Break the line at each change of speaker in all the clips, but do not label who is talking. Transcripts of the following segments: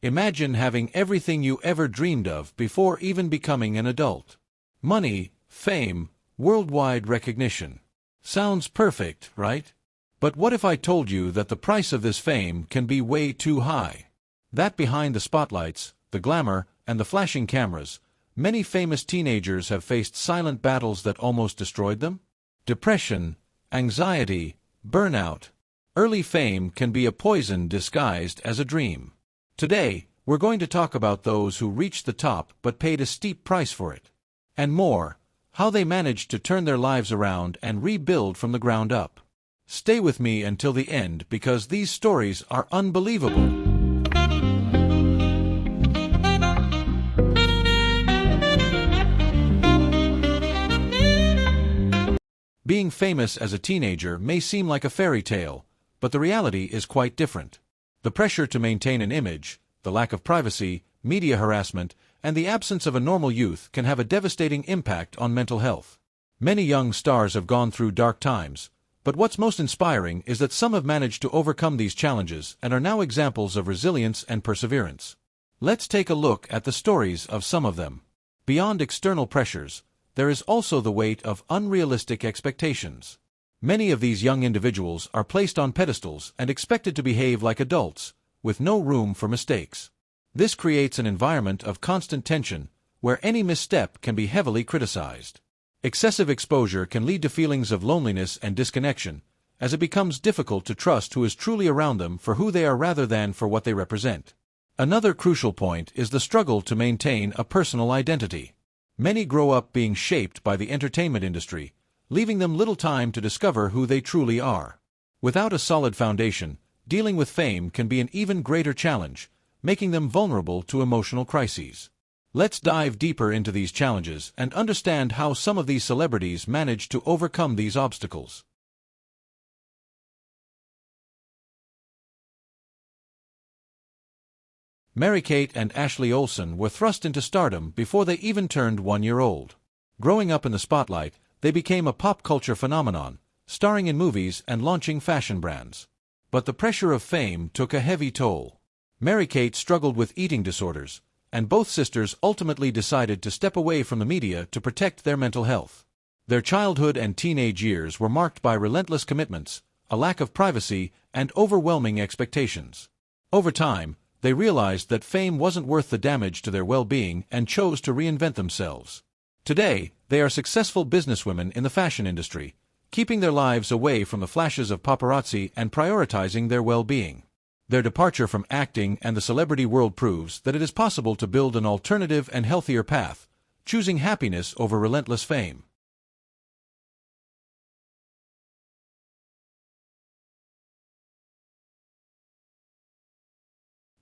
Imagine having everything you ever dreamed of before even becoming an adult. Money, fame, worldwide recognition. Sounds perfect, right? But what if I told you that the price of this fame can be way too high? That behind the spotlights, the glamour, and the flashing cameras, many famous teenagers have faced silent battles that almost destroyed them? Depression, anxiety, burnout. Early fame can be a poison disguised as a dream. Today, we're going to talk about those who reached the top but paid a steep price for it. And more, how they managed to turn their lives around and rebuild from the ground up. Stay with me until the end because these stories are unbelievable. Being famous as a teenager may seem like a fairy tale, but the reality is quite different. The pressure to maintain an image, the lack of privacy, media harassment, and the absence of a normal youth can have a devastating impact on mental health. Many young stars have gone through dark times, but what's most inspiring is that some have managed to overcome these challenges and are now examples of resilience and perseverance. Let's take a look at the stories of some of them. Beyond external pressures, there is also the weight of unrealistic expectations. Many of these young individuals are placed on pedestals and expected to behave like adults, with no room for mistakes. This creates an environment of constant tension, where any misstep can be heavily criticized. Excessive exposure can lead to feelings of loneliness and disconnection, as it becomes difficult to trust who is truly around them for who they are rather than for what they represent. Another crucial point is the struggle to maintain a personal identity. Many grow up being shaped by the entertainment industry, leaving them little time to discover who they truly are. Without a solid foundation, dealing with fame can be an even greater challenge, making them vulnerable to emotional crises. Let's dive deeper into these challenges and understand how some of these celebrities manage to overcome these obstacles. Mary-Kate and Ashley Olsen were thrust into stardom before they even turned 1 year old. Growing up in the spotlight, they became a pop culture phenomenon, starring in movies and launching fashion brands. But the pressure of fame took a heavy toll. Mary-Kate struggled with eating disorders, and both sisters ultimately decided to step away from the media to protect their mental health. Their childhood and teenage years were marked by relentless commitments, a lack of privacy, and overwhelming expectations. Over time, they realized that fame wasn't worth the damage to their well-being and chose to reinvent themselves. Today, they are successful businesswomen in the fashion industry, keeping their lives away from the flashes of paparazzi and prioritizing their well-being. Their departure from acting and the celebrity world proves that it is possible to build an alternative and healthier path, choosing happiness over relentless fame.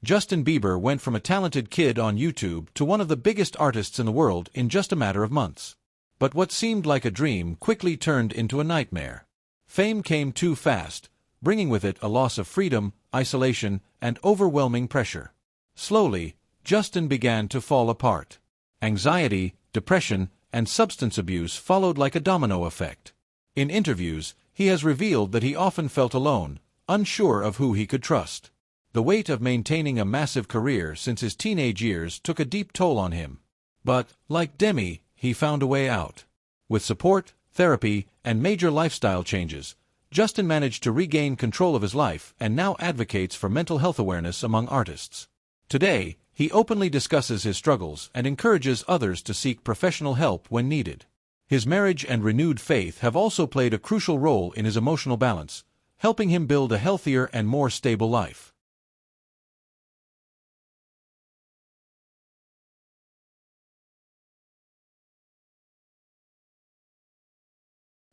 Justin Bieber went from a talented kid on YouTube to one of the biggest artists in the world in just a matter of months. But what seemed like a dream quickly turned into a nightmare. Fame came too fast, bringing with it a loss of freedom, isolation, and overwhelming pressure. Slowly, Justin began to fall apart. Anxiety, depression, and substance abuse followed like a domino effect. In interviews, he has revealed that he often felt alone, unsure of who he could trust. The weight of maintaining a massive career since his teenage years took a deep toll on him. But, like Demi, he found a way out. With support, therapy, and major lifestyle changes, Justin managed to regain control of his life and now advocates for mental health awareness among artists. Today, he openly discusses his struggles and encourages others to seek professional help when needed. His marriage and renewed faith have also played a crucial role in his emotional balance, helping him build a healthier and more stable life.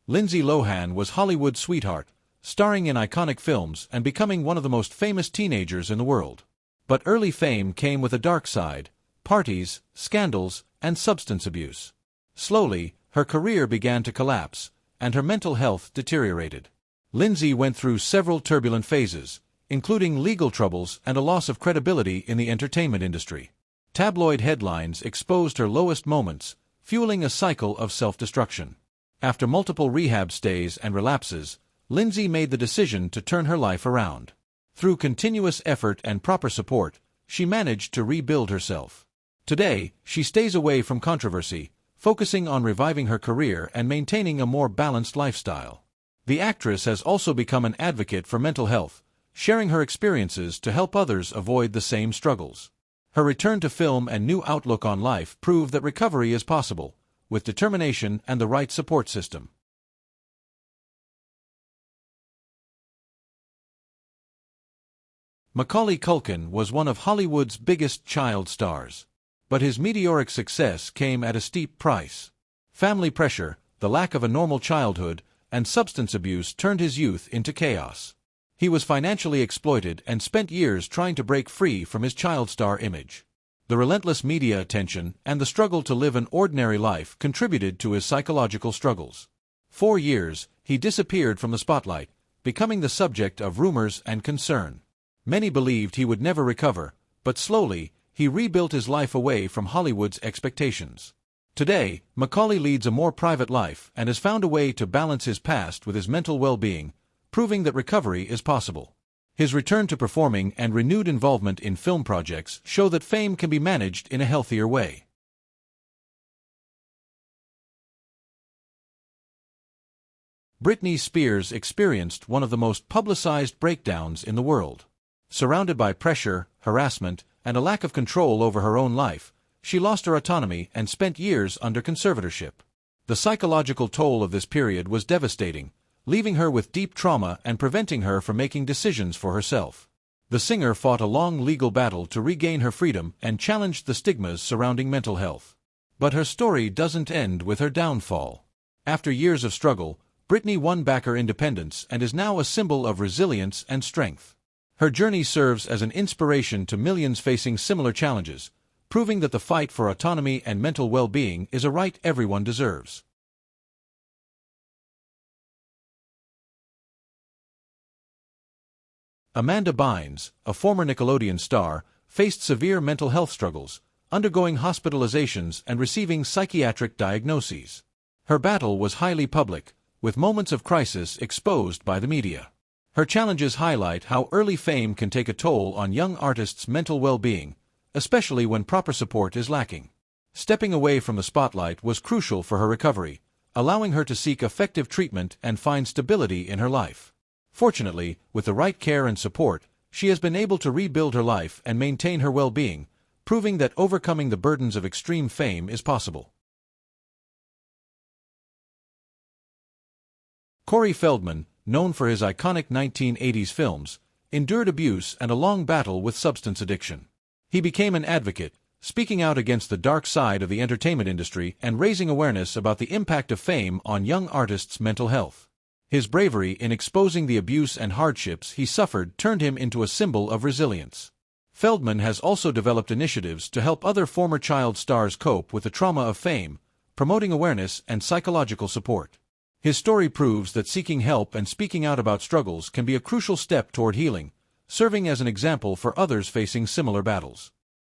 Lindsay Lohan was Hollywood's sweetheart, starring in iconic films and becoming one of the most famous teenagers in the world. But early fame came with a dark side: parties, scandals, and substance abuse. Slowly, her career began to collapse, and her mental health deteriorated. Lindsay went through several turbulent phases, including legal troubles and a loss of credibility in the entertainment industry. Tabloid headlines exposed her lowest moments, fueling a cycle of self-destruction. After multiple rehab stays and relapses, Lindsay made the decision to turn her life around. Through continuous effort and proper support, she managed to rebuild herself. Today, she stays away from controversy, focusing on reviving her career and maintaining a more balanced lifestyle. The actress has also become an advocate for mental health, sharing her experiences to help others avoid the same struggles. Her return to film and new outlook on life prove that recovery is possible, with determination and the right support system. Macaulay Culkin was one of Hollywood's biggest child stars. But his meteoric success came at a steep price. Family pressure, the lack of a normal childhood, and substance abuse turned his youth into chaos. He was financially exploited and spent years trying to break free from his child star image. The relentless media attention and the struggle to live an ordinary life contributed to his psychological struggles. For years, he disappeared from the spotlight, becoming the subject of rumors and concern. Many believed he would never recover, but slowly, he rebuilt his life away from Hollywood's expectations. Today, Macaulay leads a more private life and has found a way to balance his past with his mental well-being, proving that recovery is possible. His return to performing and renewed involvement in film projects show that fame can be managed in a healthier way. Britney Spears experienced one of the most publicized breakdowns in the world. Surrounded by pressure, harassment, and a lack of control over her own life, she lost her autonomy and spent years under conservatorship. The psychological toll of this period was devastating, leaving her with deep trauma and preventing her from making decisions for herself. The singer fought a long legal battle to regain her freedom and challenged the stigmas surrounding mental health. But her story doesn't end with her downfall. After years of struggle, Britney won back her independence and is now a symbol of resilience and strength. Her journey serves as an inspiration to millions facing similar challenges, proving that the fight for autonomy and mental well-being is a right everyone deserves. Amanda Bynes, a former Nickelodeon star, faced severe mental health struggles, undergoing hospitalizations and receiving psychiatric diagnoses. Her battle was highly public, with moments of crisis exposed by the media. Her challenges highlight how early fame can take a toll on young artists' mental well-being, especially when proper support is lacking. Stepping away from the spotlight was crucial for her recovery, allowing her to seek effective treatment and find stability in her life. Fortunately, with the right care and support, she has been able to rebuild her life and maintain her well-being, proving that overcoming the burdens of extreme fame is possible. Corey Feldman, known for his iconic 1980s films, endured abuse and a long battle with substance addiction. He became an advocate, speaking out against the dark side of the entertainment industry and raising awareness about the impact of fame on young artists' mental health. His bravery in exposing the abuse and hardships he suffered turned him into a symbol of resilience. Feldman has also developed initiatives to help other former child stars cope with the trauma of fame, promoting awareness and psychological support. His story proves that seeking help and speaking out about struggles can be a crucial step toward healing, serving as an example for others facing similar battles.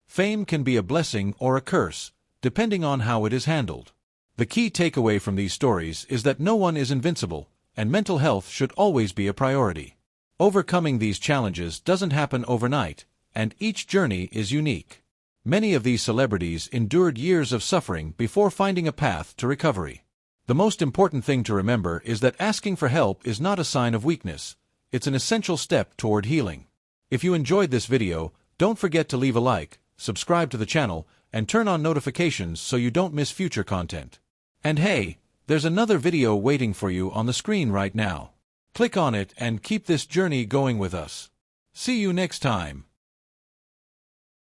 Fame can be a blessing or a curse, depending on how it is handled. The key takeaway from these stories is that no one is invincible, and mental health should always be a priority. Overcoming these challenges doesn't happen overnight, and each journey is unique. Many of these celebrities endured years of suffering before finding a path to recovery. The most important thing to remember is that asking for help is not a sign of weakness, it's an essential step toward healing. If you enjoyed this video, don't forget to leave a like, subscribe to the channel, and turn on notifications so you don't miss future content. And hey, there's another video waiting for you on the screen right now. Click on it and keep this journey going with us. See you next time.